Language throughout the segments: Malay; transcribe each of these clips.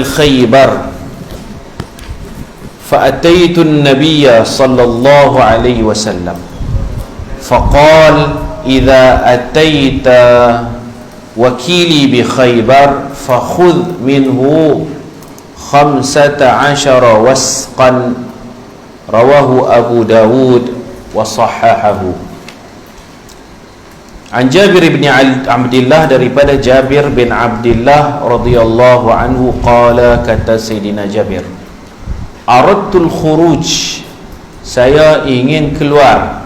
Khaybar فأتيت النبي صلى الله عليه وسلم فقال إذا أتيت وكيلي بخيبر فخذ منه 15 وسقا رواه أبو داود وصححه. An Jabir bin Abdullah, daripada Jabir bin Abdullah radhiyallahu anhu, qala, kata Sayyidina Jabir, aradtul khuruj, saya ingin keluar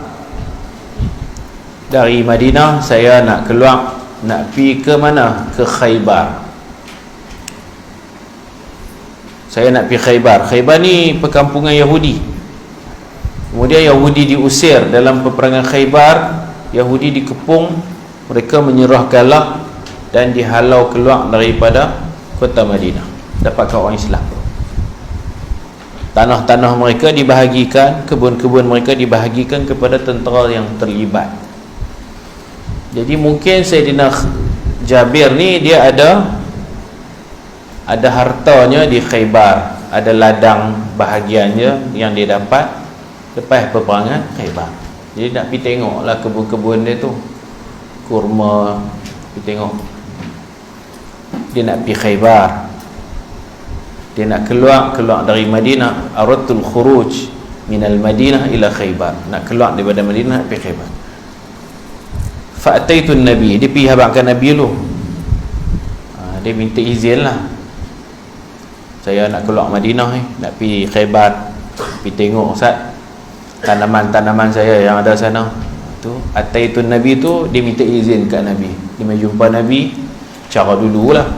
dari Madinah, saya nak keluar, nak pergi ke mana? Ke Khaybar. Saya nak pergi Khaybar. Khaybar ni perkampungan Yahudi. Kemudian Yahudi diusir dalam peperangan Khaybar. Yahudi dikepung, mereka menyerah kalah dan dihalau keluar daripada kota Madinah. Dapatkan orang Islam. Tanah-tanah mereka dibahagikan, kebun-kebun mereka dibahagikan kepada tentera yang terlibat. Jadi mungkin Sayyidina Jabir ni dia ada hartanya di Khaybar, ada ladang bahagiannya yang dia dapat lepas peperangan Khaybar. Jadi nak pergi tengoklah kebun-kebun dia tu, kurma, pergi tengok. Dia nak pergi Khaybar, dia nak keluar dari Madinah. Aradtul khuruj minal Madinah ila Khaybar, nak keluar daripada Madinah nak pergi Khaybar. Fa'ataitun Nabi, dia pergi habaqkan Nabi dulu. Dia minta izin lah, saya nak keluar Madinah ni, nak pergi Khaybar, pergi tengok Ustaz tanaman-tanaman saya yang ada sana tu. Ataitun Nabi tu, dia minta izin kat Nabi. Dia mai jumpa Nabi, cara dululah,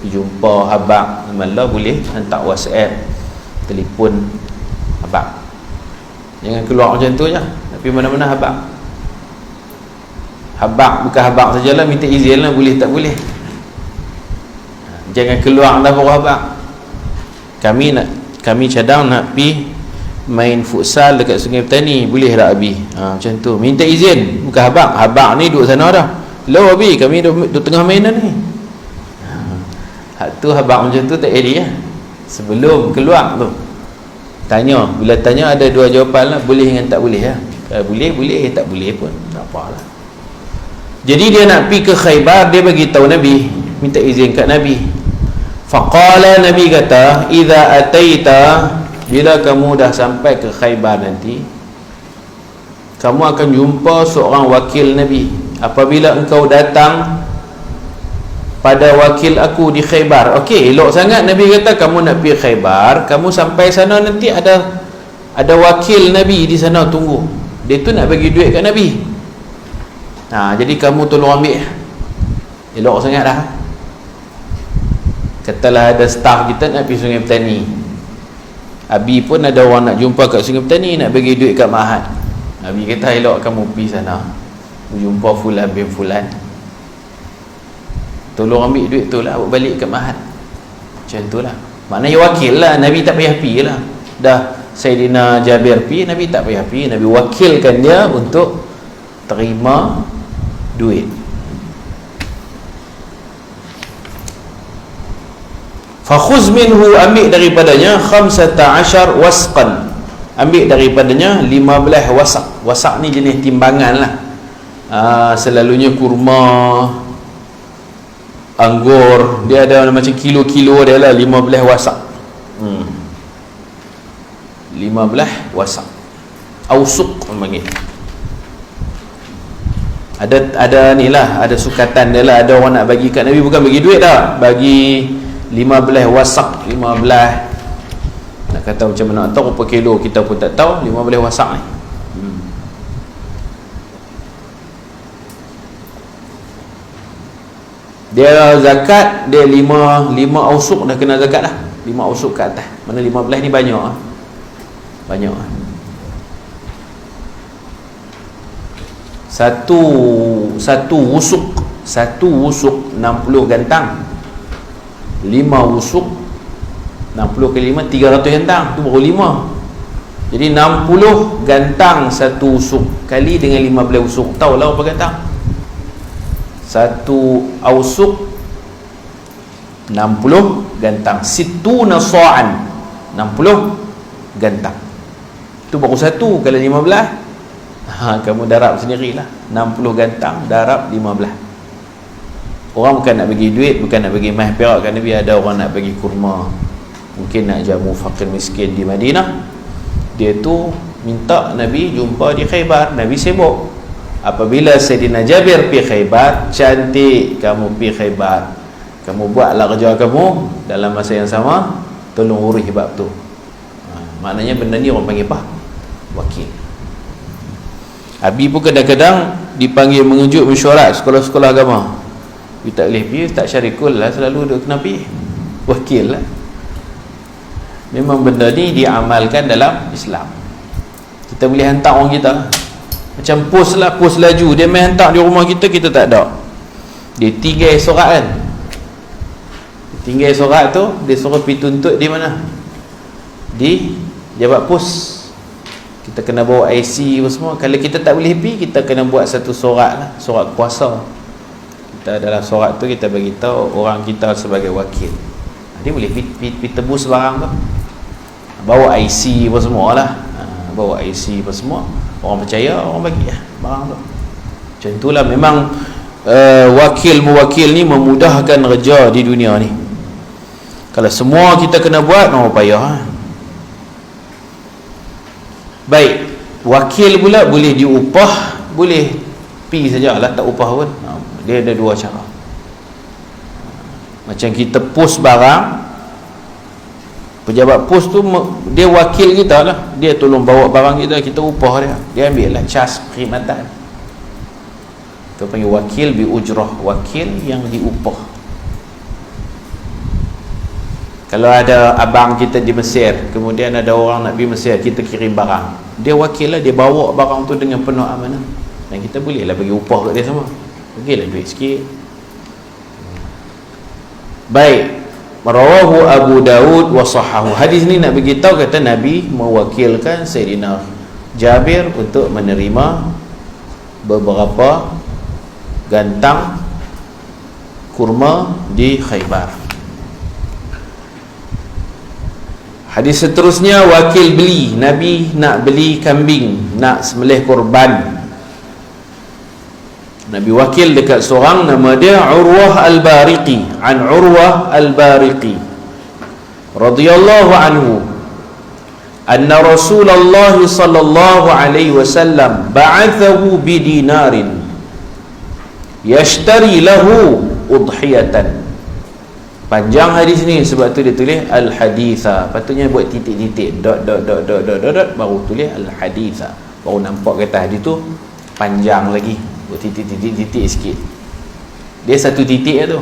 jumpa habaq, malah boleh hantar WhatsApp, telefon habaq. Jangan keluar macam tu je, tapi mana-mana habaq. Habaq bukan habaq sajalah, minta izin lah, boleh tak boleh. Jangan keluar dah baru habaq. Kami cadang nak pergi main futsal dekat Sungai Petani, boleh tak Abi? Macam tu, minta izin, bukan habaq. Habaq ni duduk sana dah. Hello Abi, kami duduk tengah mainan ni. Tu habaq macam tu tak edit sebelum keluar tu tanya, bila tanya ada dua jawapan lah, boleh dengan tak boleh lah. Boleh, tak boleh pun tak apalah. Jadi dia nak pergi ke Khaybar, dia bagi tahu Nabi, minta izin kat Nabi. Faqala, Nabi kata, idza ataita, bila kamu dah sampai ke Khaybar nanti, kamu akan jumpa seorang wakil Nabi. Apabila engkau datang pada wakil aku di Khaybar, okey, elok sangat. Nabi kata kamu nak pergi Khaybar, kamu sampai sana nanti ada wakil Nabi di sana tunggu. Dia tu nak bagi duit kat Nabi. Jadi kamu tolong ambil. Elok sangat dah. Katalah ada staff kita nak pergi Sungai Petani, Abi pun ada orang nak jumpa kat Sungai Petani, nak bagi duit kat Mahat. Abi kata elok kamu pergi sana, jumpa fulan bin fulan, tolong ambil duit tu lah, bawa balik kat Mahat. Macam tu lah, maknanya wakil lah. Nabi tak payah pergi lah. Dah Sayyidina Jabir pergi, Nabi tak payah pergi. Nabi wakilkan dia untuk terima duit. Fakhuz minhu, ambil daripadanya 15 wasqan, ambil daripadanya 15 wasak. Wasak ni jenis timbangan lah. Selalunya kurma, anggur, dia ada macam kilo-kilo dia lah, 15 wasak. 15 wasak, ausuk panggil. Ada ni lah, ada sukatan dia lah. Ada orang nak bagi kat Nabi, bukan bagi duit dah, bagi 15 wasak. 15, nak kata macam mana tahu berapa kilo kita pun tak tahu. 15 wasak ni. Dia zakat, dia 5 ausuk dah kena zakat dah. 5 ausuk ke atas. Mana 15 ni banyak banyak. Satu wusuk 60 gantang. 5 wusuk 60 kali 5 300 gantang, tu baru 5. Jadi 60 gantang satu wusuk kali dengan 15 wusuk. Tahu lah berapa gantang? Satu ausuk 60 gantang. Situna sa'an, 60 gantang. Itu baru satu. Kalau 15, kamu darab sendirilah. 60 gantang darab 15. Orang bukan nak bagi duit, bukan nak bagi emas perak kan Nabi. Ada orang nak bagi kurma, mungkin nak jamu fakir miskin di Madinah. Dia tu minta Nabi jumpa di Khaybar. Nabi sibuk. Apabila Sayyidina Jabir pergi Khaybar, cantik kamu pergi Khaybar, kamu buatlah kerja kamu, dalam masa yang sama tolong urus bab tu. Maknanya benda ni orang panggil apa? Wakil. Abi pun kadang-kadang dipanggil mengejut mesyuarat sekolah-sekolah agama. Dia tak boleh pergi, tak syarikul lah, selalu duk kena pergi. Wakil lah. Memang benda ni diamalkan dalam Islam. Kita boleh hantar orang kita lah. Macam pos lah, pos laju. Dia main hantar di rumah kita, kita tak ada. Dia tinggal surat kan. Tinggal surat tu, dia suruh pergi tuntut di mana? Di jabat pos. Kita kena bawa IC semua. Kalau kita tak boleh pergi, kita kena buat satu surat lah, surat kuasa. Kita dalam surat tu kita bagi tahu orang kita sebagai wakil. Dia boleh pergi tebus barang tu. Bawa IC apa semua lah. Bawa IC apa semua. Orang percaya, orang bagi lah barang tu. Macam itulah memang wakil-muwakil ni memudahkan kerja di dunia ni. Kalau semua kita kena buat, no payah. Baik, wakil pula boleh diupah, boleh pi sajalah tak upah pun. Dia ada dua cara. Macam kita post barang, pejabat pos tu dia wakil kita lah, dia tolong bawa barang kita, kita upah dia, dia ambil lah cas perkhidmatan. Kita panggil wakil bi ujrah, wakil yang diupah. Kalau ada abang kita di Mesir, kemudian ada orang nak pergi Mesir, kita kirim barang, dia wakil lah, dia bawa barang tu dengan penuh amanah, dan kita boleh lah bagi upah kat dia sama, bagilah duit sikit. Baik, rawahu Abu Daud wa sahahu. Hadis ni nak beritahu kata Nabi mewakilkan Sayyidina Jabir untuk menerima beberapa gantang kurma di Khaybar. Hadis seterusnya, wakil beli. Nabi nak beli kambing, nak sembelih korban. Nabi wakil dekat seorang, nama dia Urwah Al-Bariqi. An Urwah Al-Bariqi radhiyallahu anhu anna Rasulullah sallallahu alaihi wasallam ba'athahu bidinarin yashtari lahu udhiyatan. Panjang hadis ni, sebab tu dia tulis Al-Haditha. Patutnya buat titik-titik, dot baru tulis Al-Haditha. Baru nampak kata hadis tu panjang lagi, buat titik-titik sikit. Dia satu titik tu,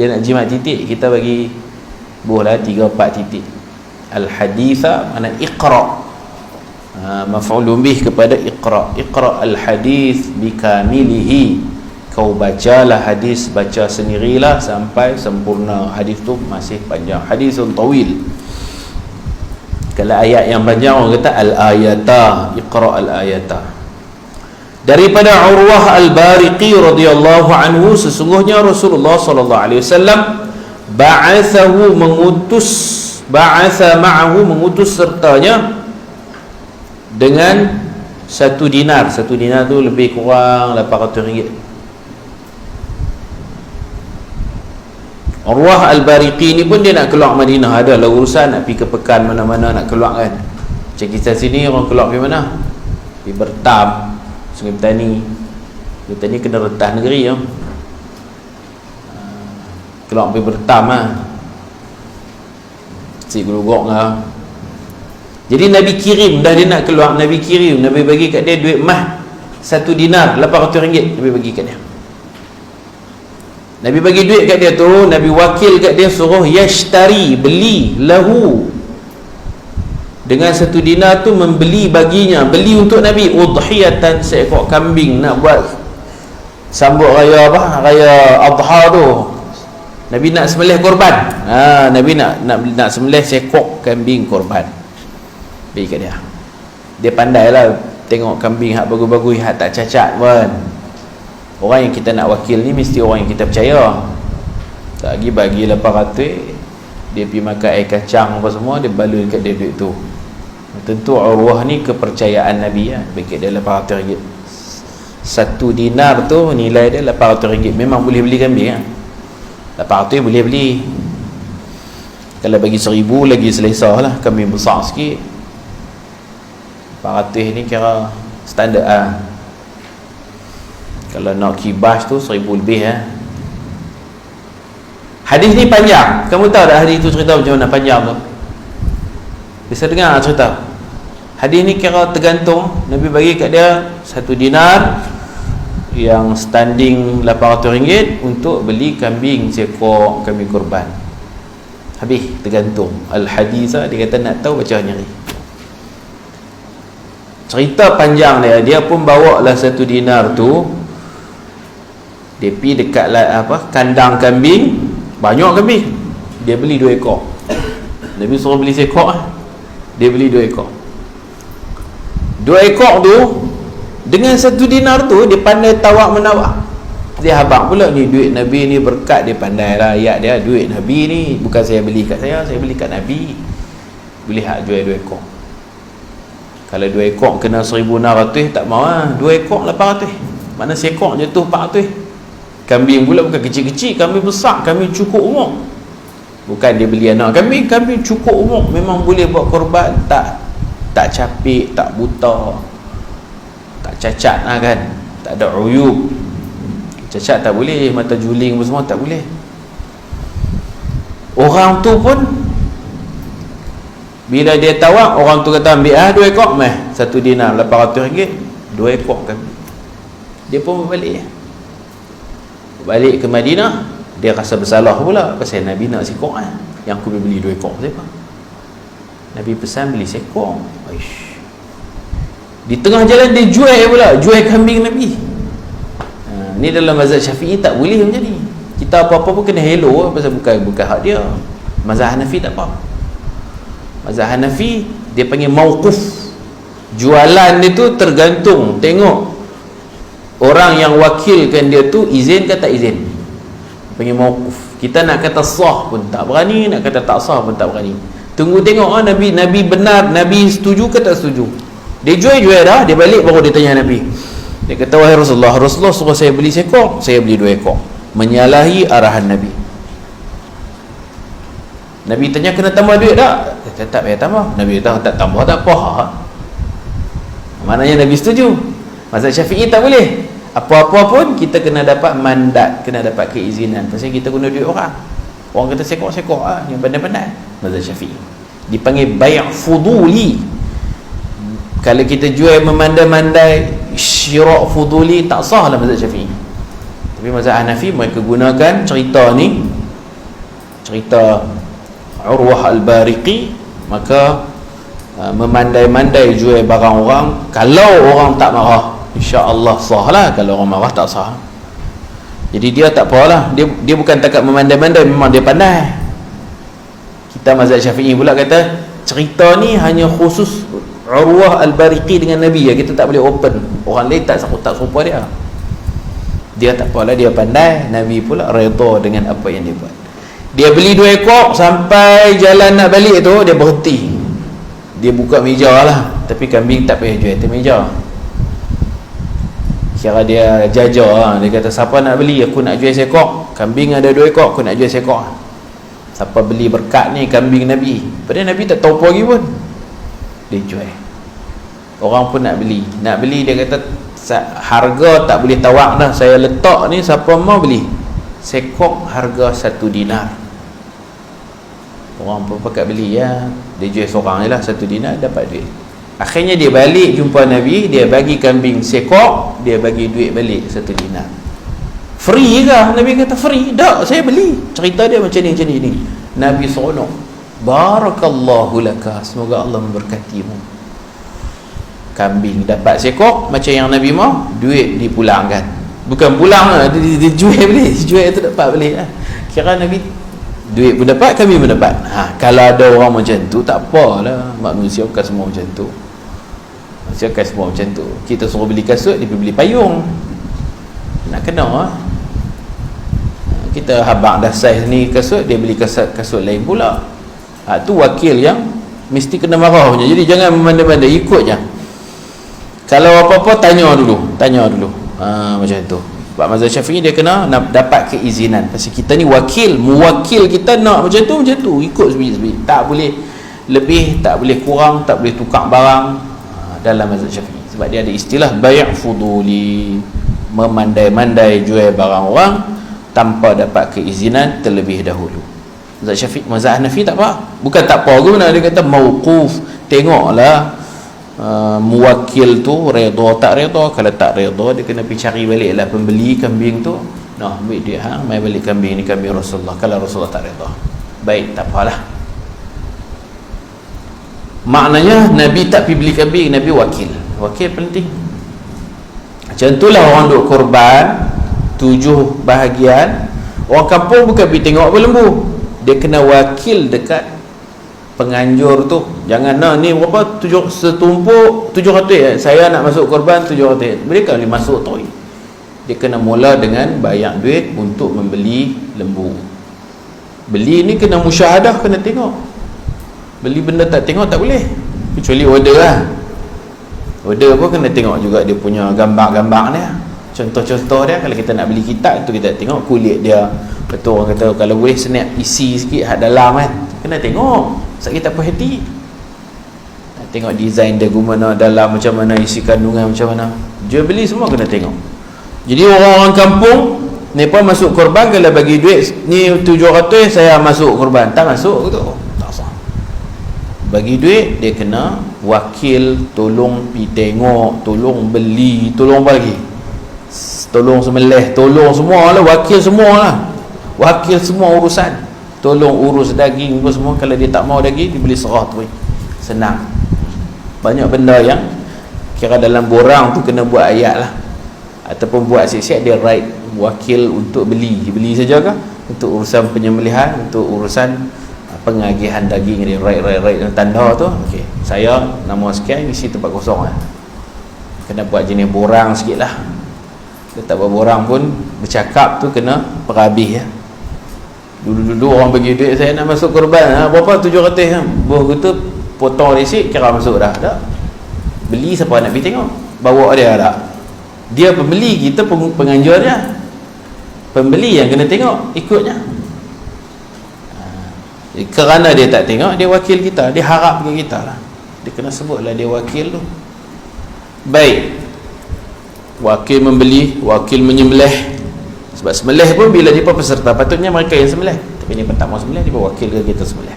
dia nak jimat titik, kita bagi boleh 3-4 titik. Al-Haditha mana iqra, maf'ulun bih kepada iqra. Iqra al-hadith bikamilihi, kau bacalah hadis, baca sendirilah sampai sempurna. Hadis tu masih panjang, hadisun tawil. Kalau ayat yang panjang orang kata al-ayata, iqra al-ayata. Daripada Urwah Al-Bariqi radhiyallahu anhu, sesungguhnya Rasulullah sallallahu alaihi wasallam ba'athahu, mengutus, ba'atha ma'ahu, mengutus sertanya dengan 1 dinar. 1 dinar tu lebih kurang 800 ringgit. Urwah Al-Bariqi ni pun dia nak keluar Madinah, ada lah urusan nak pergi ke pekan mana-mana, nak keluar kan. Macam kita sini orang keluar pergi mana? Pergi Bertam, Sungai Petani. Sungai Petani kena retah negeri ya. Keluar pergi Bertam lah, si gelugok lah. Jadi Nabi kirim, dah dia nak keluar, Nabi kirim, Nabi bagi kat dia duit mah 1 dinar, 800 ringgit Nabi bagi kat dia. Nabi bagi duit kat dia tu, Nabi wakil kat dia, suruh yashtari, beli, lahu, dengan 1 dinar tu membeli baginya, beli untuk Nabi udhiyatan, seekor kambing, nak buat sambut raya apa? Raya Adha tu. Nabi nak sembelih korban. Nabi nak sembelih seekor kambing korban. Bagi kat dia. Dia pandailah tengok kambing hak bagus-bagus, hak tak cacat pun. Orang yang kita nak wakil ni mesti orang yang kita percaya. tak lagi bagi 800, dia pergi makan air kacang apa semua, dia balun kat dia duit tu. Tentu Urwah ni kepercayaan Nabi ya, bagi dia 800 ringgit. 1 dinar tu nilai dia 800 ringgit. Memang boleh beli kambing ya. 800 boleh beli. Kalau bagi 1000 lagi selesa lah, kambing besar sikit. 400 ni kira standard lah. Kalau nak kibas tu 1000 lebih ya. Hadis ni panjang. Kamu tahu tak hadis tu cerita macam mana panjang tu? Bisa dengar cerita. Hadis ni kira tergantung. Nabi bagi kat dia 1 dinar yang standing 800 ringgit untuk beli kambing seekor, kambing kurban. Habis, tergantung. Al-hadis dia kata nak tahu baca nyari. Cerita panjang dia pun bawa lah 1 dinar tu. Dia pergi dekat kandang kambing. Banyak kambing, dia beli 2 ekor. Nabi suruh beli seekor, dia beli 2 ekor. 2 ekor tu dengan 1 dinar tu dia pandai tawak menawak. Dia habaq pula, ni duit Nabi ni berkat, dia pandai lah ayat dia, duit Nabi ni bukan saya beli kat saya beli kat Nabi. Boleh hak jual 2 ekor. Kalau 2 ekor kena 1600 tak mau lah. 2 ekor 800, mana seekor jatuh 400. Kambing pula bukan kecil-kecil, kambing besar, kambing cukup umur. Bukan dia beli anak kambing, kambing cukup umur, memang boleh buat korban, tak capik, tak buta, tak cacat lah kan, tak ada uyub. Cacat tak boleh, mata juling semua tak boleh. Orang tu pun bila dia tawak, orang tu kata ambil 2 ekor meh, 1 dinar 800 ringgit, 2 ekor kambing. Dia pun balik ke Madinah. Dia rasa bersalah pula, pasal Nabi nak seekor yang aku beli 2 ekor siapa? Nabi pesan beli seekor. Di tengah jalan dia jual kambing Nabi. Ni dalam mazhab Syafi'i tak boleh macam ni. Kita apa-apa pun kena hello, pasal bukan hak dia. Mazhab Hanafi tak apa. Mazhab Hanafi dia panggil mauquf. Jualan dia tu tergantung, tengok orang yang wakilkan dia tu izin ke tak izin. Panggil mauquf. Kita nak kata sah pun tak berani, nak kata tak sah pun tak berani. Tunggu tengok Nabi benar, Nabi setuju ke tak setuju. Dia jual dah, dia balik baru dia tanya Nabi. Dia kata, wahai Rasulullah suruh saya beli seekor, saya beli 2 ekor. Menyalahi arahan Nabi. Nabi tanya kena tambah duit tak? Dia kata tak payah tambah. Nabi kata tak tambah tak apa. Maknanya Nabi setuju. Mazhab Syafi'i tak boleh. Apa-apa pun kita kena dapat mandat, kena dapat keizinan. Pasal kita guna duit orang. Orang kata sekor-sekor yang pandai-pandai. Mazhab Syafi'i dipanggil bai' fuduli. Kalau kita jual memandai-mandai, syirak fuduli, tak sah lah mazhab Syafi'i. Tapi mazhab Hanafi mereka gunakan cerita ni, cerita Urwah Al-Bariqi. Maka memandai-mandai jual barang orang, kalau orang tak marah, insya-Allah sah lah. Kalau orang marah tak sah. Jadi dia tak apalah, dia bukan takat memandai-mandai, memang dia pandai. Kita mazhab Syafi'i pula kata cerita ni hanya khusus Urwah Al-Bariqi dengan Nabi ya, kita tak boleh open. Orang lain tak serupa dia. Dia tak apalah, dia pandai. Nabi pula redha dengan apa yang dia buat. Dia beli 2 ekor, sampai jalan nak balik tu dia berhenti. Dia buka meja lah, tapi kambing tak payah jual atas meja. Kira dia jaja lah. Dia kata siapa nak beli, aku nak jual seekor. Kambing ada 2 ekor, aku nak jual seekor. Siapa beli berkat ni kambing Nabi. Padahal Nabi tak tahu apa lagi pun. Dia jual. Orang pun nak beli. Nak beli dia kata harga tak boleh tawak dah, saya letak ni, siapa mau beli seekor harga 1 dinar. Orang pun pakat beli ya. Dia jual seorang je lah 1 dinar, dapat duit. Akhirnya dia balik jumpa Nabi, dia bagi kambing seekor, dia bagi duit balik 1 dinar. Free ke? Nabi kata free. Tak, saya beli. Cerita dia macam ni. Nabi seronok. Barakallahu laka, semoga Allah memberkatimu. Kambing dapat seekor macam yang Nabi mau, duit dipulangkan. Bukan pulang lah, dia jual balik. Jual tu dapat balik lah. Kira Nabi duit pun dapat, kambing pun dapat. Kalau ada orang macam tu tak apalah. Manusia bukan semua macam tu. Kita suruh beli kasut, dia pergi beli payung. Nak kena lah. kita habaq dah saiz ni kasut, dia beli kasut lain pula. Tu wakil yang mesti kena marah punya. Jadi jangan memandai-mandai, ikut je. Kalau apa-apa tanya dulu. Macam tu. Sebab mazhab Syafi'i dia kena nak dapat keizinan. Pasal kita ni mewakil kita nak macam tu, ikut sebiji-sebiji. Tak boleh lebih, tak boleh kurang, tak boleh tukar barang dalam mazhab Syafi'i. Sebab dia ada istilah bai' fuduli, memandai-mandai jual barang orang tanpa dapat keizinan terlebih dahulu. Mazhab Syafi'i, mazhab Hanafi tak apa. Bukan tak apa guna, dia kata mauquf. Tengoklah muwakil tu redha tak redha. Kalau tak redha, dia kena pergi cari baliklah pembeli kambing tu. Nah, ambil dia, mai balik kambing ni kambing Rasulullah. Kalau Rasulullah tak redha, baik, tak apalah. Maknanya Nabi tak pergi beli kambing, Nabi wakil penting. Macam itulah orang duk korban 7 bahagian. Orang kampung bukan pergi tengok apa lembu, dia kena wakil dekat penganjur tu. Jangan ni berapa, setumpuk 700, saya nak masuk korban 700, mereka boleh masuk tu. Dia kena mula dengan bayar duit untuk membeli lembu. Beli ni kena musyahadah, kena tengok. Beli benda tak tengok tak boleh, kecuali order lah. Order pun kena tengok juga dia punya gambar-gambar dia, contoh-contoh dia. Kalau kita nak beli kitab tu, kita tengok kulit dia. Betul orang kata kalau boleh snap isi sikit hak dalam kan, kena tengok. Sebab kita puas hati, tengok design dia gimana, dalam macam mana, isi kandungan macam mana. Jual beli semua kena tengok. Jadi orang-orang kampung mereka masuk korban, kalau bagi duit ni 700, saya masuk korban, tak masuk tu, tak sah. Bagi duit dia kena wakil, tolong pi tengok, tolong beli, tolong apa lagi, tolong sembelih, tolong semua lah, wakil semua lah, wakil semua urusan, tolong urus daging apa semua. Kalau dia tak mau daging, dia boleh serah tu, senang. Banyak benda yang kira dalam borang tu kena buat ayat lah, ataupun buat siap-siap dia write wakil untuk beli saja kah, untuk urusan penyembelihan, untuk urusan pengagihan daging, dia write tanda tu. Okey, saya nama sekian, isi tempat kosong lah. Kena buat jenis borang sikit lah. Dia tak buat borang pun, bercakap tu kena perhabis ya. Dulu-dulu orang bagi duit, saya nak masuk korban, berapa 700 kan, boh tu potong resit, kira masuk dah. Tak beli, siapa nak pergi tengok, bawa dia tak, dia pembeli, kita penganjur dia. Pembeli yang kena tengok, ikutnya. Kerana dia tak tengok, dia wakil kita, dia harap ke kita lah, dia kena sebutlah dia wakil tu. Baik, wakil membeli, wakil menyembelih. Sebab sembelih pun bila dia peserta, patutnya mereka yang sembelih, tapi ni tak mau sembelih, dia wakil ke kita sembelih.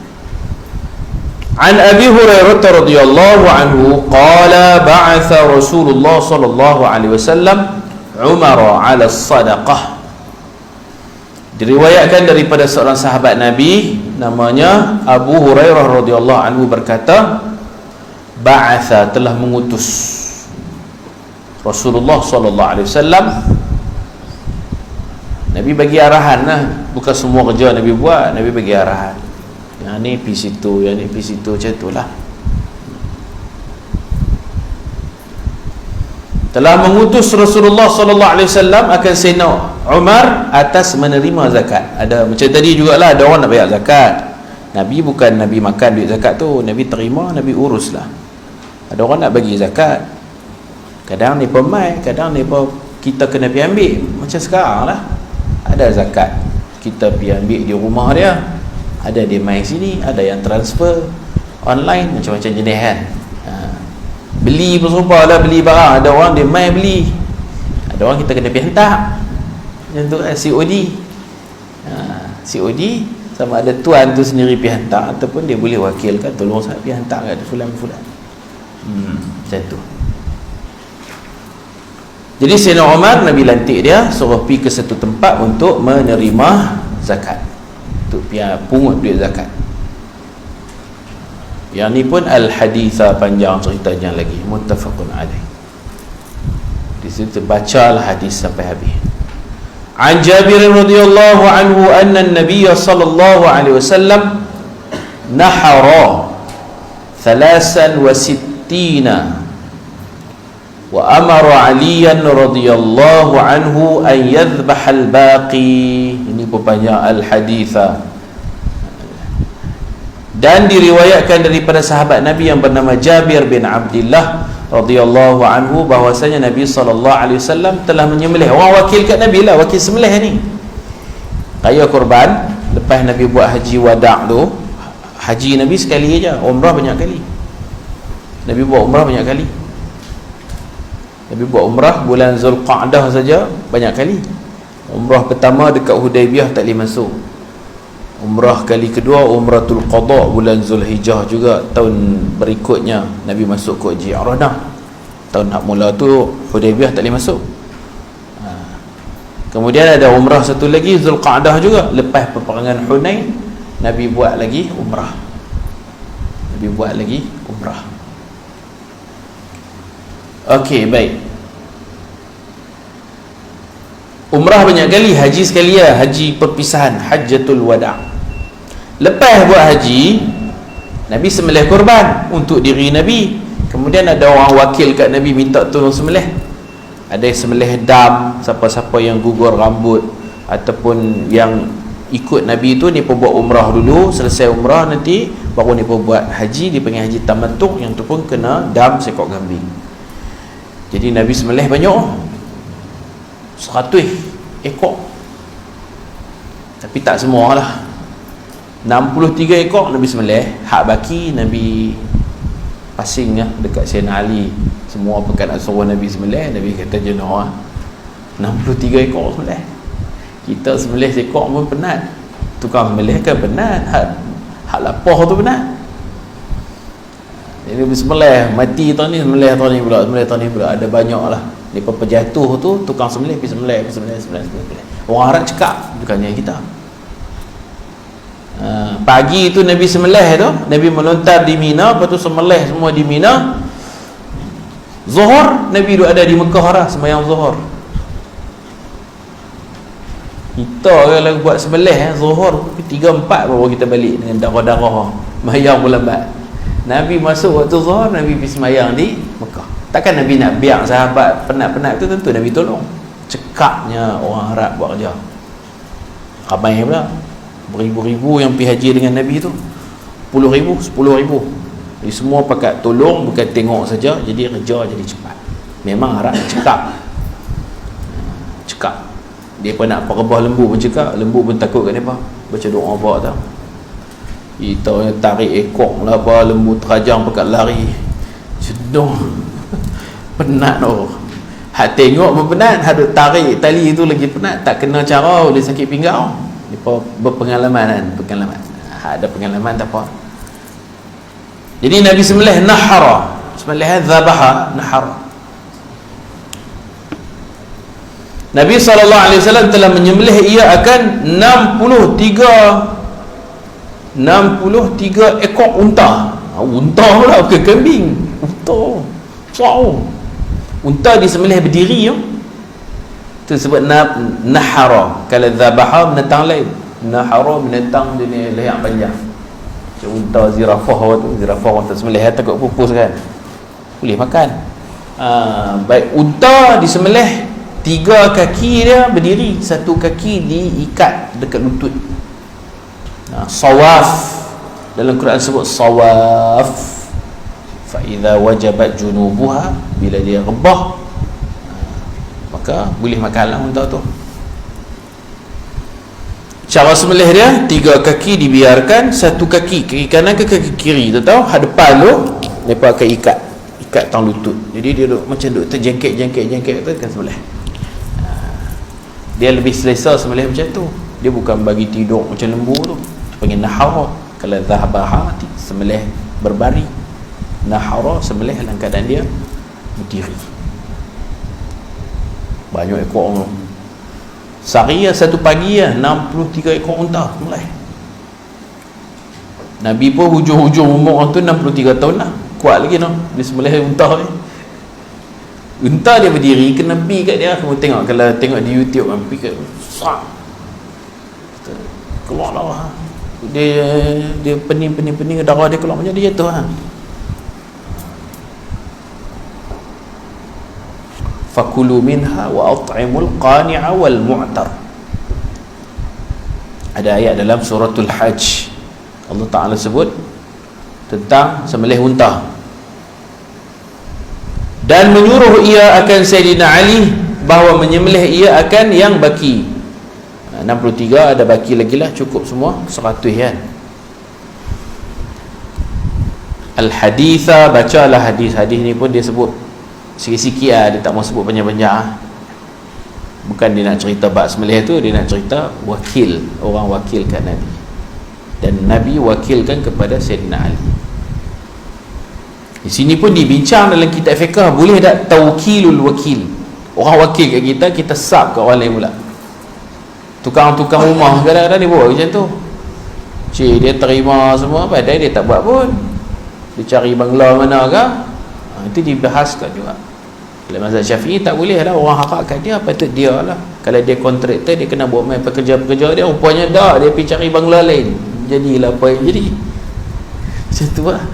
An Abi Hurairah radhiyallahu anhu qala ba'atha Rasulullah sallallahu alaihi wasallam Umar 'ala as-sadaqah. Diriwayatkan daripada seorang sahabat Nabi namanya Abu Hurairah radhiyallahu anhu berkata, ba'atha, telah mengutus Rasulullah sallallahu alaihi wasallam. Nabi bagi arahan lah, bukan semua kerja Nabi buat, Nabi bagi arahan. Yang ni pergi situ, yang ni pergi situ, macam itulah. Telah mengutus Rasulullah sallallahu alaihi wasallam akan Sayyidina Umar atas menerima zakat. Ada macam tadi jugalah, ada orang nak bayar zakat. Nabi bukan Nabi makan duit zakat tu, Nabi terima, Nabi uruslah. Ada orang nak bagi zakat, kadang ni pemai, kadang ni kita kena pergi ambil. Macam sekarang lah, ada zakat kita pergi ambil di rumah dia, ada dia main sini, ada yang transfer online, macam-macam jenis kan. Beli pun serupa lah, beli barang, ada orang dia main beli, ada orang kita kena pergi hantar. Macam tu COD. COD sama ada tuan tu sendiri pergi hantar, ataupun dia boleh wakilkan, tolong saya pergi hantar kat fulan-fulan. Macam tu. Jadi Sayyidina Umar, Nabi lantik dia suruh pergi ke satu tempat untuk menerima zakat, untuk pergi pungut duit zakat. Yang ni pun al-haditha, panjang ceritanya lagi, muttafaqun alaih. Di situ bacalah hadis sampai habis. An Jabir radhiyallahu anhu anna an-nabiy sallallahu alaihi wasallam nahara 63 wa amara aliyan radhiyallahu anhu an yadhbah al-baqi. Ini panjang al-haditha. Dan diriwayatkan daripada sahabat Nabi yang bernama Jabir bin Abdullah radhiyallahu anhu bahwasanya Nabi SAW telah menyembelih. Orang wakil kat Nabi lah, wakil sembelih ni, raya korban. Lepas Nabi buat haji wada' tu, haji Nabi sekali aja, umrah banyak kali. Nabi buat umrah banyak kali. Nabi buat umrah bulan Zulqa'dah saja banyak kali. Umrah pertama dekat Hudaibiyah tak boleh masuk. Umrah kali kedua, umratul qada bulan Zulhijjah juga. Tahun berikutnya Nabi masuk ke Ji'ranah. Tahun hak mula tu Hudaibiyah tak boleh masuk. Kemudian ada umrah satu lagi Zulqa'dah juga. Lepas peperangan Hunain, Nabi buat lagi umrah. Nabi buat lagi umrah. Okey, baik. Umrah banyak kali, haji sekali lah, haji perpisahan, hajjatul wada'. Lepas buat haji, Nabi sembelih korban untuk diri Nabi. Kemudian ada orang wakil kat Nabi minta tolong sembelih. Ada yang sembelih dam, siapa-siapa yang gugur rambut ataupun yang ikut Nabi tu, ni pun buat umrah dulu, selesai umrah nanti baru ni pun buat haji, dipanggil haji tamattu'. Yang tu pun kena dam seekor kambing. Jadi Nabi sembelih banyak, 100 ekor. Tapi tak semua lah, 63 ekor Nabi sembelih. Hak baki Nabi pasing lah dekat Sayyidina Ali. Semua pekat nak suruh Nabi sembelih, Nabi kata jenuh 63 ekor sembelih. Kita sembelih seekor pun penat. Tukang sembelih kan penat, hak lapar tu penat. Jadi sembelih, mati tahun ni, sembelih tahun ni pula, sembelih tahun ni pula. Ada banyak lah. Lepas berjatuh tu, tukang sembelih pergi sembelih. Orang Arab cekap, bukannya kita. Pagi tu Nabi sembelih tu, Nabi melontar di Mina, lepas tu sembelih semua di Mina. Zuhur Nabi duduk ada di Mekah lah, sembahyang Zuhur. Kita kalau buat sembelih Zuhur 3-4 baru kita balik dengan darah-darah, sembahyang pun lambat. Nabi masuk waktu Zuhur, Nabi pergi sembahyang di Mekah. Takkan Nabi nak biar sahabat penat-penat tu, tentu Nabi tolong. Cekapnya orang Arab buat kerja. Ramai pula, beribu-ribu yang pergi haji dengan Nabi tu, 10,000, 10,000. Jadi semua pakat tolong, bukan tengok saja. Jadi kerja jadi cepat. Memang Arab cekap. Cekap. Dia pun nak perebah lembu pun cekap. Lembu pun takut kat mereka. Baca doa bawa tau. Kita tarik ekor lah apa, lembu terajang pakat lari. Jenuh. Penat tu. Hak tengok pun penat, hak duk tarik tali tu lagi penat. Tak kena cara boleh sakit pinggang. Mereka berpengalaman kan, pengalaman. Ada pengalaman tak apa. Jadi Nabi sembelih nahara. Sembelih zabaha, nahara. Nabi SAW telah menyembelih ia akan 63 ekor unta. Unta pula, bukan kambing. Unta. Wow. Unta disembelih berdiri tu. Itu sebut nahara. Kalau zabaha menentang lain. Nahara menentang dia ni leher panjang. Macam unta zirafah tu. Zirafah orang tak sembelih takut pupus kan. Boleh makan. Baik, unta disembelih, 3 kaki dia berdiri, 1 kaki diikat dekat lutut. Sawaf, dalam Quran sebut sawaf. Fa idza wajabat junubuha, bila dia rebah maka boleh makanlah unta tu. Cara sembelih dia, 3 kaki dibiarkan, 1 kaki kanan ke kaki kiri, tu tahu had depan tu depa akan ikat tang lutut. Jadi dia duduk macam duduk terjengket tu kan sembelih. Dia lebih selesa sembelih macam tu. Dia bukan bagi tidur macam lembu tu. Panggil nahara. Kalau zabaha sembelih berbaring. Nahara sembelih dalam keadaan dia berdiri. Banyak ekor tu. Sehari satu pagi 63 ekor unta sembelih. Nabi pun hujung-hujung umur tu 63 tahun lah. Kuat lagi no. Dia sembelih unta ni. Unta dia berdiri, kena pi kat dia. Kamu tengok, kalau tengok di YouTube kan, pi kat sak keluar darah. Dia pening darah dia keluar, macam dia jatuh ha. fakulu minha wa at'imul qani'a wal mu'tar. Ada ayat dalam suratul Hajj, Allah Ta'ala sebut tentang sembelih unta dan menyuruh ia akan Sayyidina Ali bahawa menyembelih ia akan yang baki. 63 ada baki lagi lah, cukup semua 100 kan. Al-haditha, bacalah hadis-hadis ni pun dia sebut sikit-sikit lah, dia tak mau sebut banyak-banyak lah. Bukan dia nak cerita bab sembelih tu, dia nak cerita wakil, orang wakilkan Nabi, dan Nabi wakilkan kepada Sayyidina Ali. Di sini pun dibincang dalam kitab fiqh, boleh tak tawkilul wakil, orang wakil kat kita, kita sub kat orang lain pula. Tukang-tukang rumah kadang-kadang dia buat macam tu. Cik, dia terima semua, padahal dia tak buat pun, dia cari bangla mana ke. Itu dibahaskan juga. Kalau mazhab Syafi'i tak boleh lah, orang harapkan dia, patut dia lah. Kalau dia kontraktor, dia kena buat main pekerja-pekerja dia, rupanya dah dia pergi cari bangla lain, jadilah apa yang jadi. Macam tu lah.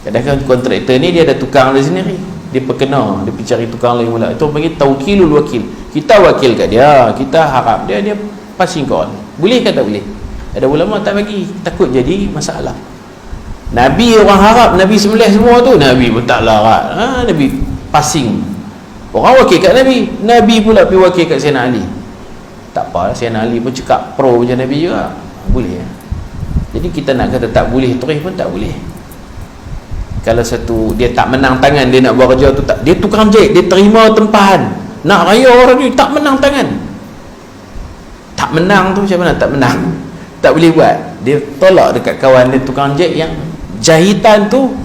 Kadang-kadang kontraktor ni dia ada tukang dia sendiri, dia perkena, dia pergi cari tukang lain pula. Itu panggil tawkilul wakil. Kita wakil kat dia, kita harap dia, dia passing call. Boleh ke tak boleh? Ada ulama tak bagi, takut jadi masalah. Nabi orang harap Nabi sembelih semua tu, Nabi pun tak larat. Nabi passing, orang wakil kat Nabi, Nabi pula pergi wakil kat Sayyidina Ali. Tak apa, Sayyidina Ali pun cakap pro macam Nabi juga, boleh. Jadi kita nak kata tak boleh terus pun tak boleh. Kalau satu dia tak menang tangan, dia nak buat kerja tu, tak, dia tukang jahit, dia terima tempahan, nak raya orang ni, tak menang tangan. Tak menang tu macam mana tak menang? Tak boleh buat. Dia tolak dekat kawan dia tukang jahit yang jahitan tu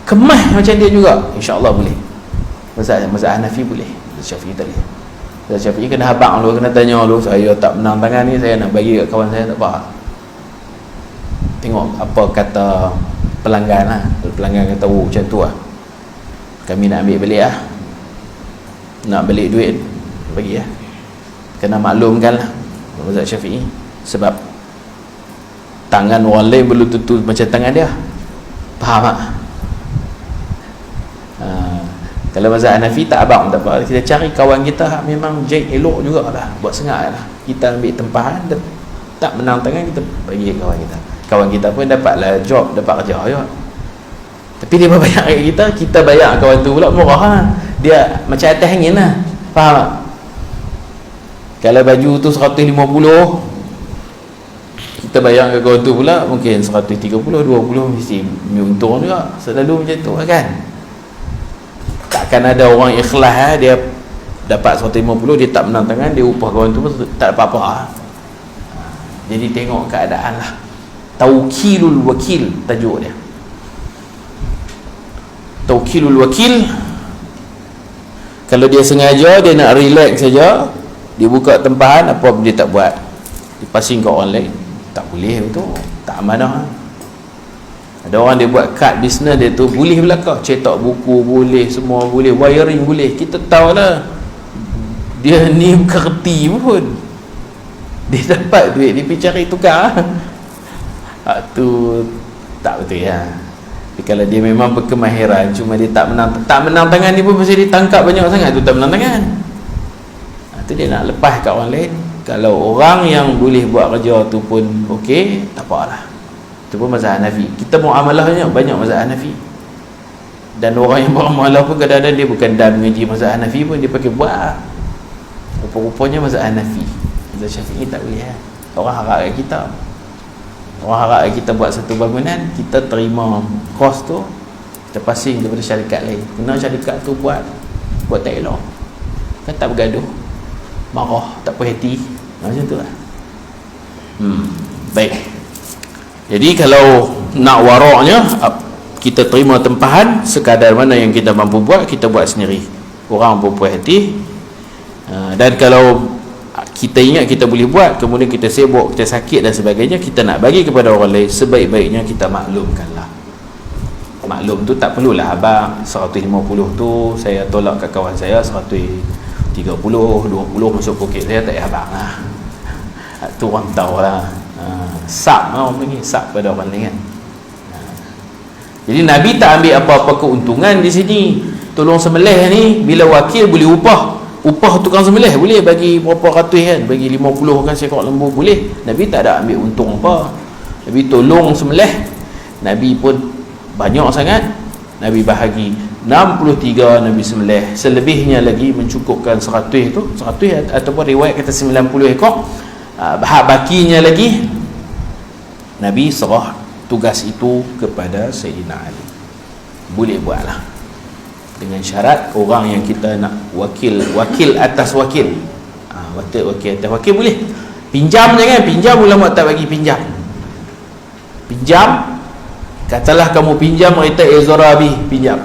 kemas macam dia juga, insya-Allah boleh. Mazhab Hanafi boleh, Syafi'i tak boleh. Mazhab Syafi'i kena habaq dulu, kena tanya dulu, saya tak menang tangan ni, saya nak bagi kat kawan saya, tak apa. Tengok apa kata pelanggan lah. Kalau pelanggan kata macam tu lah, kami nak ambil balik lah, nak balik duit, bagi lah. Kena maklumkan lah mazhab Syafi'i, sebab tangan orang lain belum tentu macam tangan dia. Faham tak? Kalau mazhab Hanafi tak abang, tak apa, kita cari kawan kita memang jahit elok jugalah, buat sengat lah, kita ambil tempahan, tak menang tangan, kita bagi kawan kita. Kawan kita pun dapatlah job, dapat kerja ya. Tapi dia bayar kat kita, kita bayar kawan tu pula murah lah. Dia macam atas angin lah. Faham tak? Kalau baju tu 150, kita bayar ke kawan tu pula mungkin 130, 20, mesti untung juga. Selalu macam tu kan. Takkan ada orang ikhlas dia dapat 150, dia tak menang tangan, dia upah kawan tu pun tak apa-apa. Jadi tengok keadaan lah. Tawkilul wakil tajuk dia. Tawkilul wakil, kalau dia sengaja dia nak relax saja, dia buka tempahan, apa pun dia tak buat, dia passing ke orang lain, tak boleh itu, tak amanah. Ada orang dia buat kad bisnes dia tu, boleh belakang, cetak buku boleh, semua boleh, wiring boleh, kita tahu lah dia ni bukan reti pun, dia dapat duit, dia pergi cari tukar. Tu tak betul ya. Tapi kalau dia memang berkemahiran, cuma dia tak menang tangan, dia pun pasal dia tangkap banyak sangat, tu tak menang tangan. Tu dia nak lepas kat orang lain. Kalau orang yang boleh buat kerja tu pun okey, tak apalah. Itu pun mazhab Hanafi. Kita muamalahnya banyak mazhab Hanafi. Dan orang yang bermuamalah pun kadang-kadang dia bukan dan mengaji mazhab Hanafi pun, dia pakai buat. Rupa-rupanya mazhab Hanafi. Mazhab Syafi'i tak boleh ya. Orang harap kat kita. Orang harap kita buat satu bangunan, kita terima kos tu, kita passing kepada syarikat lain. Kena syarikat tu buat tak elok, kan tak bergaduh, marah, tak puas hati, macam tu lah. Baik. Jadi kalau nak waraknya, kita terima tempahan sekadar mana yang kita mampu buat, kita buat sendiri. Orang pun puas hati. Dan kalau kita ingat kita boleh buat, kemudian kita sibuk, kita sakit dan sebagainya, kita nak bagi kepada orang lain, sebaik-baiknya kita maklumkanlah. Maklum tu tak perlulah abang 150 tu saya tolak kat kawan saya, 130, 20 masuk poket saya, tak payah abang lah. Tu orang tahu lah. Sab lah orang panggil, sab pada orang lain kan. Jadi Nabi tak ambil apa-apa keuntungan di sini. tolong sembelih ni, bila wakil boleh upah tukang sembelih, boleh bagi berapa ratus kan, bagi 50 kan seekor lembu boleh. Nabi tak ada ambil untung apa, Nabi tolong sembelih. Nabi pun banyak sangat, Nabi bahagi 63 Nabi sembelih, selebihnya lagi mencukupkan 100 tu, 100 ataupun riwayat kata 90 ekor. Bakinya lagi Nabi serah tugas itu kepada Sayyidina Ali. Boleh buatlah, dengan syarat orang yang kita nak wakil atas wakil. Wakil atas wakil boleh. Pinjam jangan, pinjam ulama tak bagi pinjam. Pinjam, katalah kamu pinjam kereta Ezrabi, pinjam.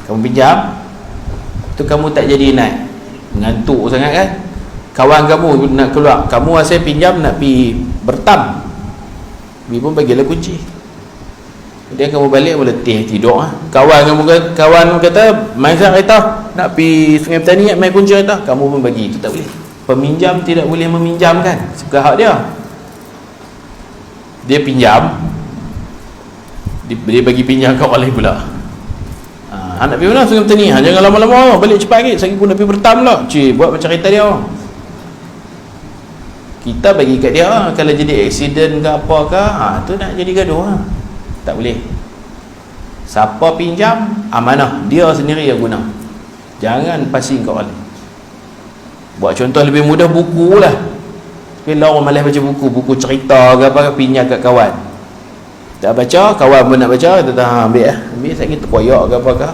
Kamu pinjam, tu kamu tak jadi naik, ngantuk sangat kan. Kawan kamu nak keluar, kamu asal pinjam nak pergi bertam, dia pun bagilah kunci. Kemudian kamu balik meletih tidur. Kawan kata main sangat kereta, nak pergi Sungai Petani, main kunci kereta, kamu pun bagi. Itu tak boleh. Peminjam tidak boleh meminjamkan, suka hak dia pinjam, dia bagi pinjam kat orang lain pula. Nak pergi mana Sungai Petani, jangan lama-lama, balik cepat sikit, saya pun nak pergi bertam pula. Buat macam kereta dia. Kita bagi kat dia, kalau jadi aksiden ke apa ke, tu nak jadi gaduh. Tak boleh. Siapa pinjam, amanah dia sendiri yang guna, jangan pasing kat orang lain. Buat contoh lebih mudah, buku lah. Bila orang malas baca buku cerita ke apa, pinjam kat kawan, tak baca, kawan pun nak baca, kita ambil saya kita koyak ke apa ke.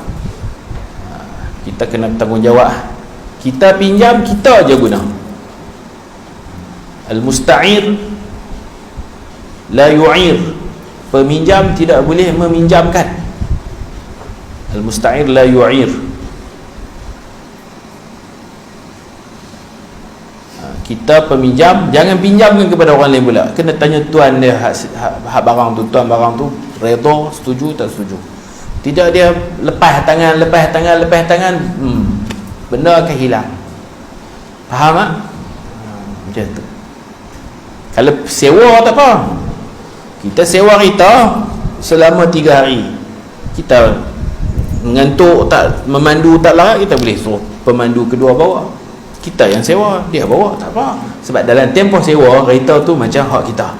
Kita kena bertanggungjawab. Kita pinjam, kita je guna. Al-musta'ir la yu'ir, peminjam tidak boleh meminjamkan. Al-musta'ir la yu'ir. Kita peminjam, jangan pinjamkan kepada orang lain pula. Kena tanya tuan dia hak barang tu, tuan barang tu redha, setuju tak setuju. Tidak dia lepas tangan, benda akan hilang. Faham tak? Macam tu. Kalau sewa tak apa, kita sewa kereta selama 3 hari, kita mengantuk tak, memandu tak larat, kita boleh suruh pemandu kedua bawa, kita yang sewa, dia bawa, tak apa. Sebab dalam tempoh sewa kereta tu macam hak kita,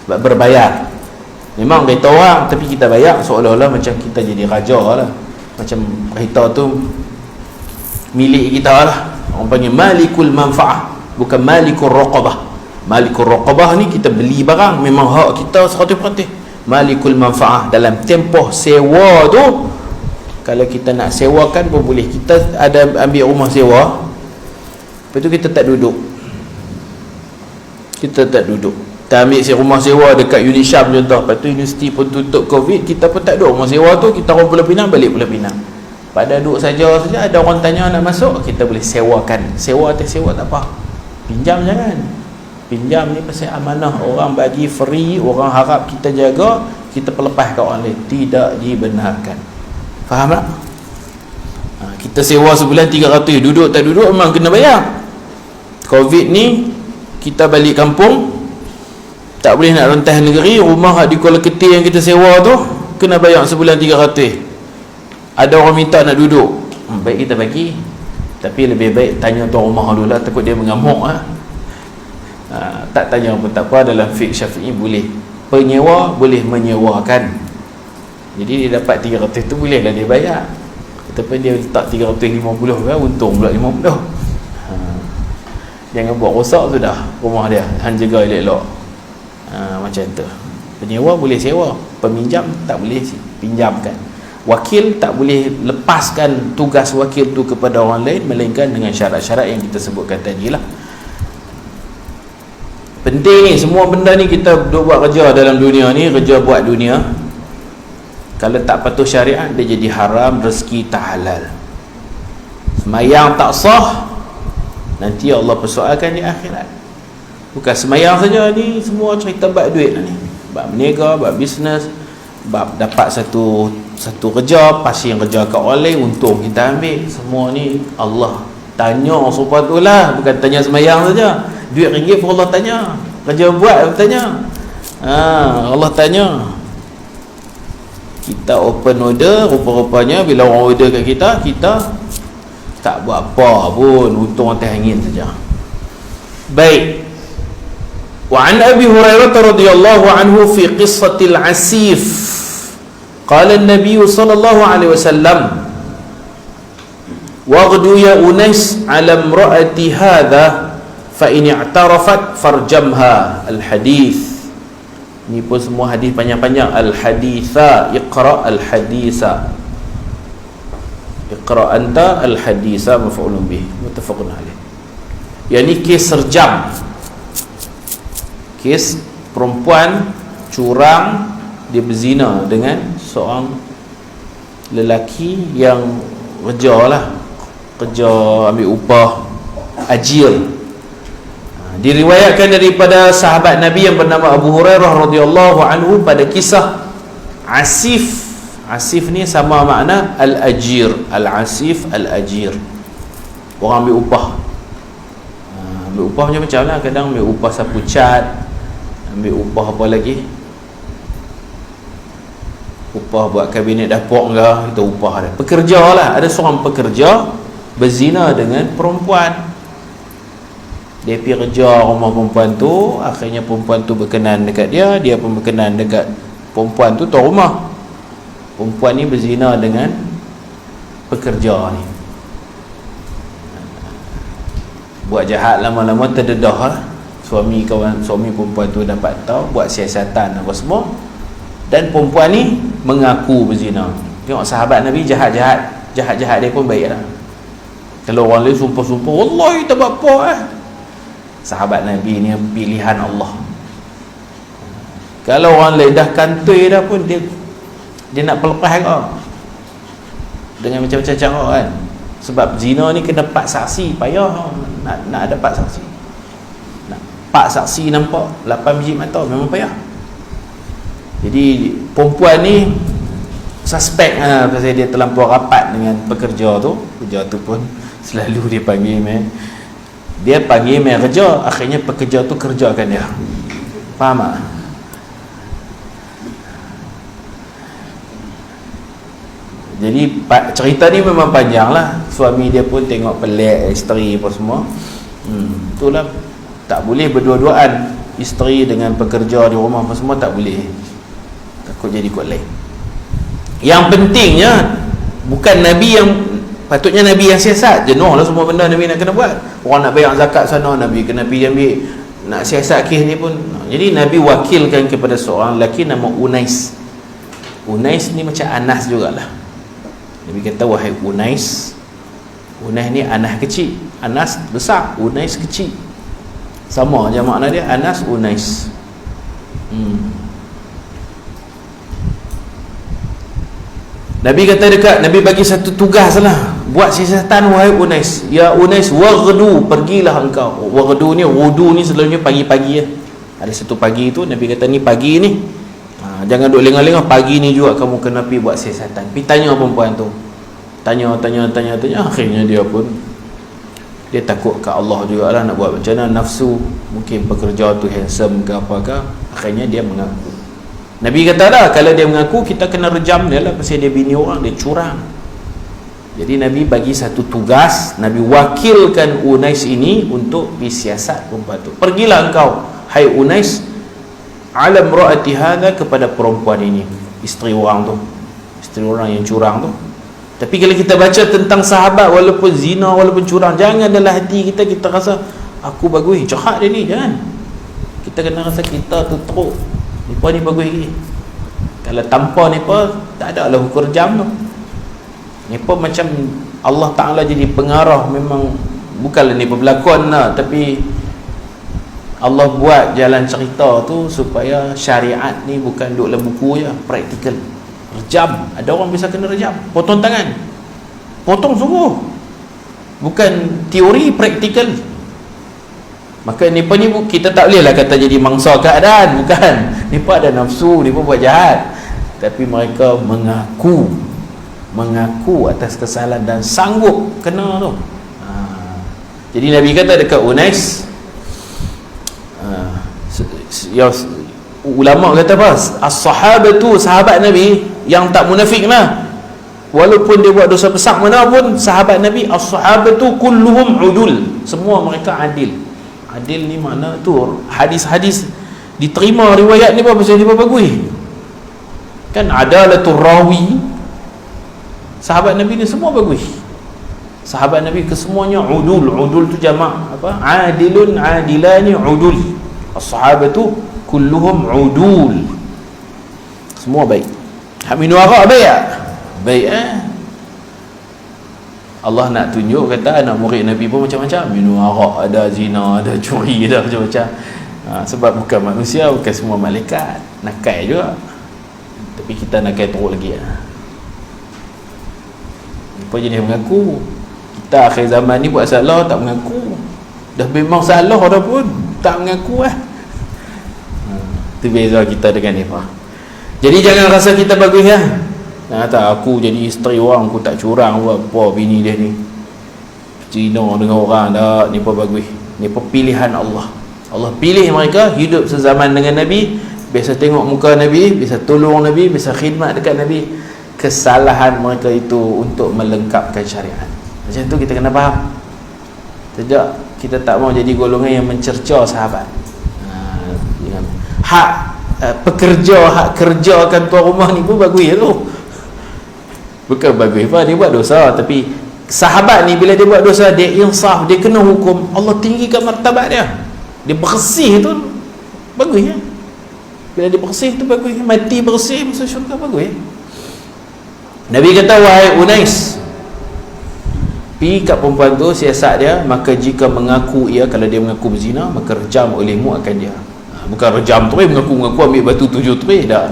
sebab berbayar. Memang kereta orang, tapi kita bayar, seolah-olah macam kita jadi raja lah, macam kereta tu milik kita lah. Orang panggil malikul manfa'ah, bukan malikul raqabah. Malikul raqabah ni kita beli barang, memang hak kita 100%. Malikul manfa'ah, dalam tempoh sewa tu, kalau kita nak sewakan pun boleh. Kita ada ambil rumah sewa, lepas tu kita tak duduk, kita ambil rumah sewa dekat Unisham contoh, lepas tu universiti pun tutup Covid, kita pun tak duduk rumah sewa tu, kita orang Pulau Pinang balik Pulau Pinang. Pada duduk saja, ada orang tanya nak masuk, kita boleh sewakan. Sewa atas sewa tak apa. Pinjam jangan. Pinjam ni pasal amanah, orang bagi free, orang harap kita jaga, kita pelepah kat orang lain, tidak dibenarkan. Faham tak? Kita sewa sebulan 300, duduk tak duduk memang kena bayar. Covid ni kita balik kampung, tak boleh nak rentas negeri, rumah di Kuala Ketir yang kita sewa tu kena bayar sebulan 300. Ada orang minta nak duduk, baik kita bagi, tapi lebih baik tanya tuan rumah dulu lah, takut dia mengamuk lah. Tak tanya pun tak apa. Dalam fiqh Syafi'i boleh penyewa, boleh menyewakan. Jadi dia dapat 300 tu bolehlah dia bayar, tapi dia letak 350 kan, untung pula 50. Jangan buat rosak sudah rumah dia, hang jaga elok-elok. Macam tu. Penyewa boleh sewa, peminjam tak boleh pinjamkan. Wakil tak boleh lepaskan tugas wakil tu kepada orang lain, melainkan dengan syarat-syarat yang kita sebutkan tadi lah. Penting ni, semua benda ni kita buat kerja dalam dunia ni, kerja buat dunia. Kalau tak patuh syariat, dia jadi haram, rezeki tak halal. Semayang tak sah, nanti Allah persoalkan di akhirat. Bukan semayang saja ni, semua cerita bab duit lah ni. Bab berniaga, bab bisnes, bab dapat satu kerja, pasing kerja kat orang lain, untung kita ambil. Semua ni Allah tanya serupa tu lah, bukan tanya semayang saja. Duit ringgit pun Allah tanya, kerja buat Allah tanya. Allah tanya. kita open order, rupa-rupanya bila orang order kat kita, kita tak buat apa pun, untung atas angin saja. Baik. Wa an Abi Hurairah radhiyallahu anhu fi qissatil asif, qala an-nabiy sallallahu alaihi wasallam, waghdu ya unais ala imraati hadha fa in i'tarafat farjamha. Al-hadis ni pun semua hadis panjang-panjang. Al-haditha, iqra al-hadisa, iqra anta al-hadisa, maf'ulun bih, muttafaqun alaih. Yani kes serjam, kes perempuan curang, dia berzina dengan seorang lelaki yang kerja lah, kerja ambil upah ajir. Diriwayatkan daripada sahabat Nabi yang bernama Abu Hurairah radhiyallahu anhu pada kisah asif. Asif ni sama makna al-ajir, al-asif, al-ajir, orang ambil upah. Ambil upah macam lah, kadang ambil upah sapu cat, ambil upah apa lagi, upah buat kabinet dapur ke, kita upah dia. Pekerja lah, ada seorang pekerja berzina dengan perempuan. Dia pergi kerja rumah perempuan tu, akhirnya perempuan tu berkenan dekat dia, dia pun berkenan dekat perempuan tu, tuan rumah. Perempuan ni berzina dengan pekerja ni, buat jahat, lama-lama terdedah lah. Suami perempuan tu dapat tahu, buat siasatan apa semua, dan perempuan ni mengaku berzina. Tengok sahabat Nabi jahat-jahat dia pun baik lah. Kalau orang lain sumpah-sumpah, wallahi tak buat apa sahabat Nabi ni pilihan Allah. Kalau orang lain dah kantoi dah pun, dia nak pelepas ke dengan macam-macam cara kan. Sebab zina ni kena 4 saksi, payah nak dapat saksi. Nak 4 saksi nampak 8 biji mata, memang payah. Jadi perempuan ni suspek lah, pasal dia terlampau rapat dengan pekerja tu. Pekerja tu pun selalu dia panggil dia panggil main kerja, akhirnya pekerja tu kerjakan dia. Faham tak? Jadi cerita ni memang panjang lah. Suami dia pun tengok pelik isteri apa semua. Itulah, tak boleh berdua-duaan, isteri dengan pekerja di rumah apa semua tak boleh, takut jadi kot lain. Yang pentingnya bukan Nabi yang, patutnya Nabi yang siasat. Jenuh lah semua benda Nabi nak kena buat. Orang nak bayar zakat sana, Nabi kena pergi ambil, nak siasat kes ni pun. Jadi Nabi wakilkan kepada seorang lelaki nama Unais. Unais ni macam Anas jugalah. Nabi kata, wahai Unais. Unais ni Anas kecil, Anas besar, Unais kecil, sama je makna dia, Anas Unais. Nabi kata Nabi bagi satu tugas lah, buat siasatan, wahai Unais. Ya Unais, waghdu, pergilah engkau. Waghdu ni, wudu ni selalunya pagi-pagi ya. Ada satu pagi tu Nabi kata, ni pagi ni, jangan duduk lengah-lengah, pagi ni juga kamu kena pergi buat siasatan. Pergi tanya perempuan tu, tanya, akhirnya dia pun, dia takut ke Allah jugalah, nak buat macam mana, nafsu, mungkin pekerja tu handsome ke apa ke, akhirnya dia mengaku. Nabi kata dah, kalau dia mengaku, kita kena rejam dia lah, pasal dia bini orang, dia curang. Jadi Nabi bagi satu tugas, Nabi wakilkan Unais ini untuk disiasat perempuan tu. Pergilah engkau, hai Unais, alam ra'ati hadha, kepada perempuan ini, isteri orang tu, isteri orang yang curang tu. Tapi kalau kita baca tentang sahabat, walaupun zina, walaupun curang, jangan dalam hati kita rasa aku bagus, jahat dia ni, jangan. Kita kena rasa kita tu teruk, nipa ni bagus lagi. Kalau tanpa nipa, tak ada lah hukum jam tu. Nipa macam Allah Ta'ala jadi pengarah, memang bukanlah nipa berlakon lah, tapi Allah buat jalan cerita tu supaya syariat ni bukan duduk dalam buku je, praktikal. Rejam, ada orang bisa kena rejam, potong tangan, potong sungguh, bukan teori, praktikal. Maka nipa ni kita tak boleh lah kata jadi mangsa keadaan, bukan. Nipa ada nafsu, nipa buat jahat, tapi mereka mengaku atas kesalahan dan sanggup kena tu. Jadi Nabi kata dekat Unais, ulama kata apa? As-sahabatu, sahabat Nabi yang tak munafik lah, walaupun dia buat dosa besar mana pun, sahabat Nabi as-sahabatu kulluhum udul, semua mereka adil. Adil ni mana tu? Hadis-hadis diterima riwayat ni apa pasal dia bagus kan? Adalatul rawi, sahabat Nabi ni semua bagus. Sahabat Nabi kesemuanya udul. Udul tu jamak apa? Adilun, adilani, udul. As-sahabatu kulluhum udul, semua baik. Hak minum arak baik tak? Baik Allah nak tunjuk kata anak murid Nabi pun macam-macam, minum arak, ada zina, ada curi, ada macam-macam. Sebab bukan manusia, bukan semua malaikat, nakal juga. Tapi kita nakal teruk lagi. Apa jenis mengaku? Kita akhir zaman ni buat salah tak mengaku, dah memang salah dah pun tak mengaku Itu beza kita dengan mereka. Jadi jangan rasa kita bagus tak, aku jadi isteri orang, aku tak curang apa bini dia ni zina dengan orang, tak, ni pun bagus. Ni pun pilihan Allah. Allah pilih mereka hidup sezaman dengan Nabi, biasa tengok muka Nabi, biasa tolong Nabi, biasa khidmat dekat Nabi. Kesalahan mereka itu untuk melengkapkan syariat. Macam tu kita kena faham. Sejak kita tak mau jadi golongan yang mencerca sahabat. Hak pekerja, hak kerjakan tuan rumah ni pun bagus tu. Bukan bagus apa, dia buat dosa, tapi sahabat ni bila dia buat dosa, dia insaf, dia kena hukum, Allah tinggikan martabat dia. Dia bersih tu bagus Bila dia bersih tu bagus, mati bersih masuk syurga bagus Nabi kata, wahai Unais, pergi kat perempuan tu, siasat dia, maka jika mengaku ia, kalau dia mengaku berzina, maka rejam olehmu akan dia. Bukan rejam terus, mengaku-mengaku ambil batu 7 terus, dah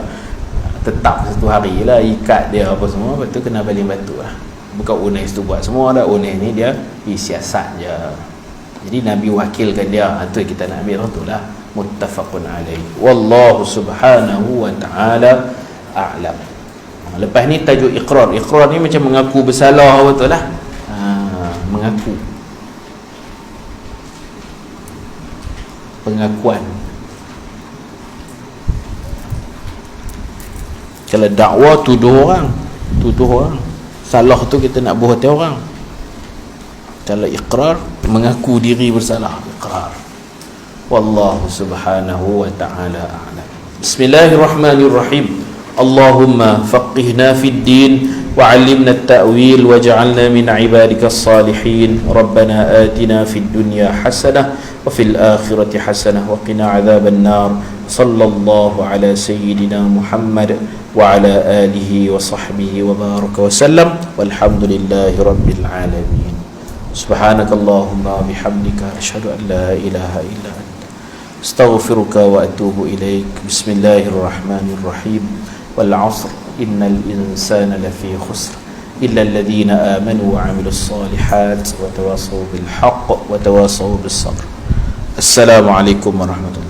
tetap satu hari lah, ikat dia apa semua, lepas tu kena baling batu lah. Bukan Unais tu buat semua dah, Unais ni dia siasat je. Jadi Nabi wakilkan dia. Itu kita nak ambil tu lah. Muttafaqun alaih. Wallahu subhanahu wa ta'ala a'lam. Lepas ni tajuk iqrar. Iqrar ni macam mengaku bersalah, betul lah. Mengaku, pengakuan. Kalau dakwah tuduh orang, salah tu kita nak buat orang. Kalau iqrar, mengaku diri bersalah, iqrar. Wallahu subhanahu wa ta'ala a'lam. Bismillahirrahmanirrahim. Allahumma faqihna fid din وعلمنا التأويل واجعلنا من عبادك الصالحين. ربنا آتنا في الدنيا حسنة وفي الآخرة حسنة وقنا عذاب النار. صلى الله على سيدنا محمد وعلى آله وصحبه وبارك وسلم والحمد لله رب العالمين. سبحانك اللهم وبحمدك أشهد أن لا إله إلا أنت أستغفرك وأتوب إليك. بسم الله الرحمن الرحيم. والعصر إن الإنسان لفي خسر إلا الذين آمنوا وعملوا الصالحات وتواصوا بالحق وتواصوا بالصبر. السلام عليكم ورحمة الله.